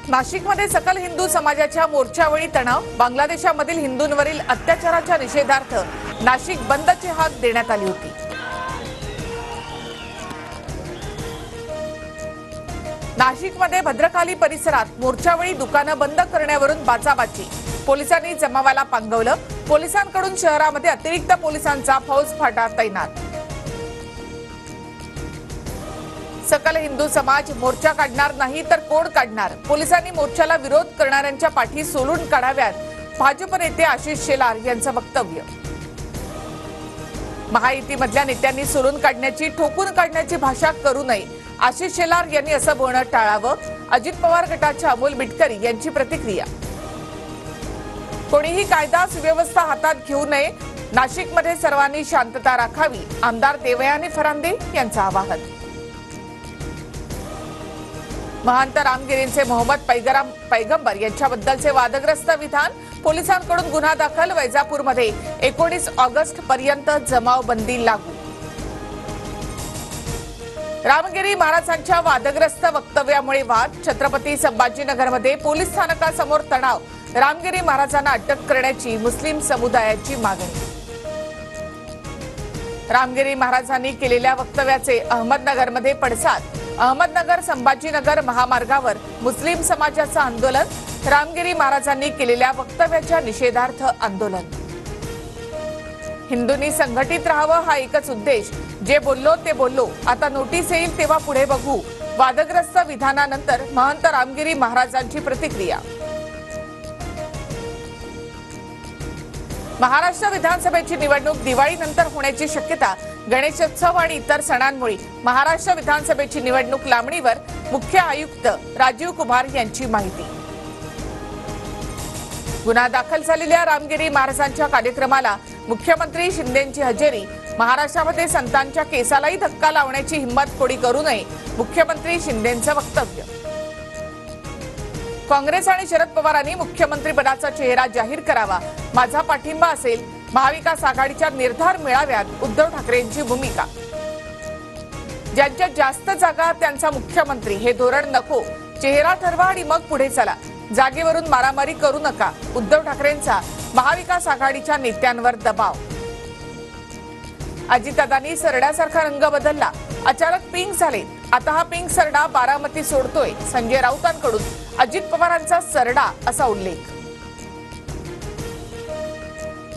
नाशिकमध्ये सकल हिंदू समाजाच्या मोर्चावेळी तणाव, बांगलादेशामधील हिंदूंवरील अत्याचाराच्या निषेधार्थ नाशिक बंदची हाक देण्यात आली होती। नाशिकमध्ये भद्रकाली परिसरात मोर्चावेळी दुकानं बंद करण्यावरून बाचाबाची, पोलिसांनी जमावाला पांगवलं। पोलिसांकडून शहरामध्ये अतिरिक्त पोलिसांचा फौजफाटा तैनात। सकल हिंदू समाज मोर्चा काढणार नाही तर कोण काढणार, पोलिसांनी मोर्चाला विरोध करणाऱ्यांच्या पाठी सोलून काढाव्यात, भाजप नेते आशिष शेलार यांचं वक्तव्य। महायुतीमधल्या नेत्यांनी सोलून काढण्याची, ठोकून काढण्याची भाषा करू नये, आशिष शेलार यांनी असं बोलणं टाळावं। अजित पवार गटाच्या अमोल मिटकरी यांची प्रतिक्रिया। कोणीही कायदा सुव्यवस्था हातात घेऊ नये, नाशिकमध्ये सर्वांनी शांतता राखावी, आमदार देवयानी फरांदे यांचं आवाहन। महंत रामगिरींचे मोहम्मद पैगंबर यांच्याबद्दलचे वादग्रस्त विधान, पोलिसांकडून गुन्हा दाखल। वैजापूरमध्ये 19 ऑगस्ट पर्यंत जमावबंदी लागू। रामगिरी महाराजांच्या वादग्रस्त वक्तव्यामुळे वाद, छत्रपती संभाजीनगरमध्ये पोलीस स्थानकासमोर तणाव, रामगिरी महाराजांना अटक करण्याची मुस्लिम समुदायाची मागणी। रामगिरी महाराजांनी केलेल्या वक्तव्याचे अहमदनगरमध्ये पडसाद, अहमदनगर संभाजीनगर महामार्गावर मुस्लिम समाजाचं आंदोलन, रामगिरी महाराजांनी केलेल्या वक्तव्याच्या निषेधार्थ आंदोलन। हिंदूंनी संघटित राहावं हा एकच उद्देश, जे बोललो ते बोललो, आता नोटीस येईल तेव्हा पुढे बघू, वादग्रस्त विधानानंतर महंत रामगिरी महाराजांची प्रतिक्रिया। महाराष्ट्र विधानसभेची निवडणूक दिवाळीनंतर होण्याची शक्यता, गणेशोत्सव आणि इतर सणांमुळे महाराष्ट्र विधानसभेची निवडणूक लांबणीवर, मुख्य आयुक्त राजीव कुमार यांची माहिती। गुन्हा दाखल झालेल्या रामगिरी महाराजांच्या कार्यक्रमाला मुख्यमंत्री शिंदेंची हजेरी, महाराष्ट्रामध्ये संतांच्या केसालाही धक्का लावण्याची हिंमत कोणी करू नये, मुख्यमंत्री शिंदेंचं वक्तव्य। काँग्रेस आणि शरद पवारांनी मुख्यमंत्रीपदाचा चेहरा जाहीर करावा, माझा पाठिंबा असेल, महाविकास आघाडीच्या निर्धार मेळाव्यात उद्धव ठाकरेंची भूमिका। ज्यांच्या जास्त जागा त्यांचा मुख्यमंत्री, हे धोरण नको, चेहरा ठरवा आणि मग पुढे चला, जागेवरून मारामारी करू नका, उद्धव ठाकरेंचा महाविकास आघाडीच्या नेत्यांवर दबाव। अजितदादांनी सरड्यासारखा रंग बदलला, अचानक पिंक झाले, आता हा पिंक सरडा बारामती सोडतोय, संजय राऊतांकडून अजित पवारांचा सरडा असा उल्लेख।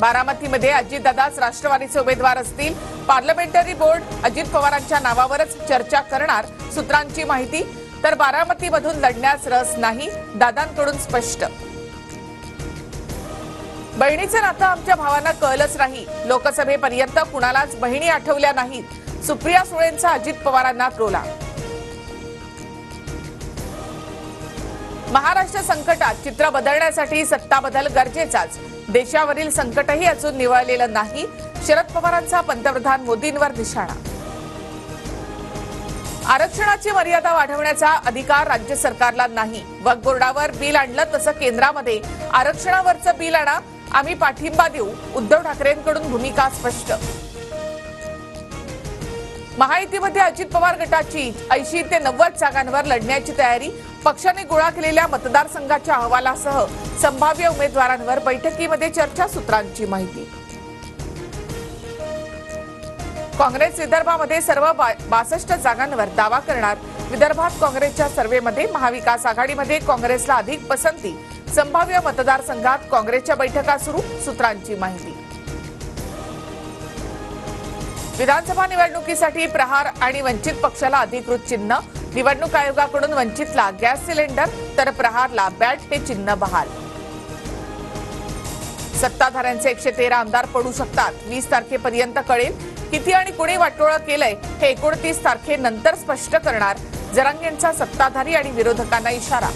बारामतीमध्ये अजितदादाच राष्ट्रवादीचे उमेदवार असतील, पार्लमेंटरी बोर्ड अजित पवारांच्या नावावरच चर्चा करणार, सूत्रांची माहिती। तर बारामतीमधून लढण्यास रस नाही, दादांकडून स्पष्ट। बहिणीचं नातं आमच्या भावांना कळलंच नाही, लोकसभेपर्यंत कुणालाच बहिणी आठवल्या नाहीत, सुप्रिया सुळेंचा अजित पवारांना ट्रोला। महाराष्ट्र संकटात, चित्र बदलण्यासाठी सत्ता बदल गरजेचाच, देशावरील संकटही अजून निवळलेलं नाही, शरद पवारांचा पंतप्रधान मोदींवर निशाणा। आरक्षणाची मर्यादा वाढवण्याचा अधिकार राज्य सरकारला नाही, वक्फ बोर्डावर बिल आणलं तसं केंद्रामध्ये आरक्षणावरचं बिल आणा, आम्ही पाठिंबा देऊ, उद्धव ठाकरेंकडून भूमिका स्पष्ट। महायुतीमध्ये अजित पवार गटाची 80 ते 90 जागांवर लढण्याची तयारी, पक्षाने गोळा केलेल्या मतदारसंघाच्या अहवालासह संभाव्य उमेदवारांवर बैठकीमध्ये चर्चा, सूत्रांची माहिती। काँग्रेस विदर्भामध्ये सर्व 62 जागांवर दावा करणार, विदर्भात काँग्रेसच्या सर्व्हेमध्ये महाविकास आघाडीमध्ये काँग्रेसला अधिक पसंती, संभाव्य मतदारसंघात काँग्रेसच्या बैठका सुरू, सूत्रांची माहिती। विधानसभा निवडणुकीसाठी प्रहार आणि वंचित पक्षाला अधिकृत चिन्ह, निवडणूक आयोगाकडून वंचितला गॅस सिलेंडर तर प्रहारला बॅट हे चिन्ह बहाल। सत्ताधाऱ्यांचे 113 आमदार पडू शकतात, 20 तारखेपर्यंत कळेल किती आणि कुणी वाटोळं केलंय हे 29 तारखेनंतर स्पष्ट करणार, जरांगेंचा सत्ताधारी आणि विरोधकांना इशारा।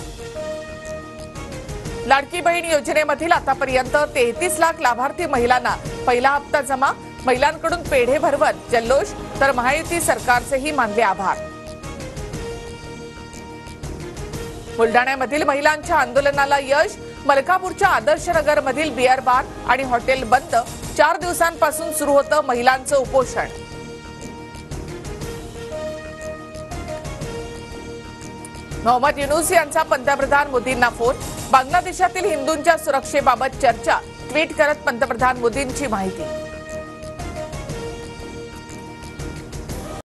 लाडकी बहीण योजनेमधील आतापर्यंत 33 लाख लाभार्थी महिलांना पहिला हप्ता जमा, महिलांकडून पेढे भरवत जल्लोष, तर महायुती सरकारचेही मानले आभार। बुलढाण्यामधील महिलांच्या आंदोलनाला यश, मलकापूरच्या आदर्शनगर मधील बिअर बार आणि हॉटेल बंद, 4 दिवसांपासून सुरू होतं महिलांचं उपोषण। मोहम्मद युनूस यांचा पंतप्रधान मोदींना फोन. बांगलादेशातील हिंदूंच्या सुरक्षेबाबत चर्चा. ट्विट करत पंतप्रधान मोदींची माहिती.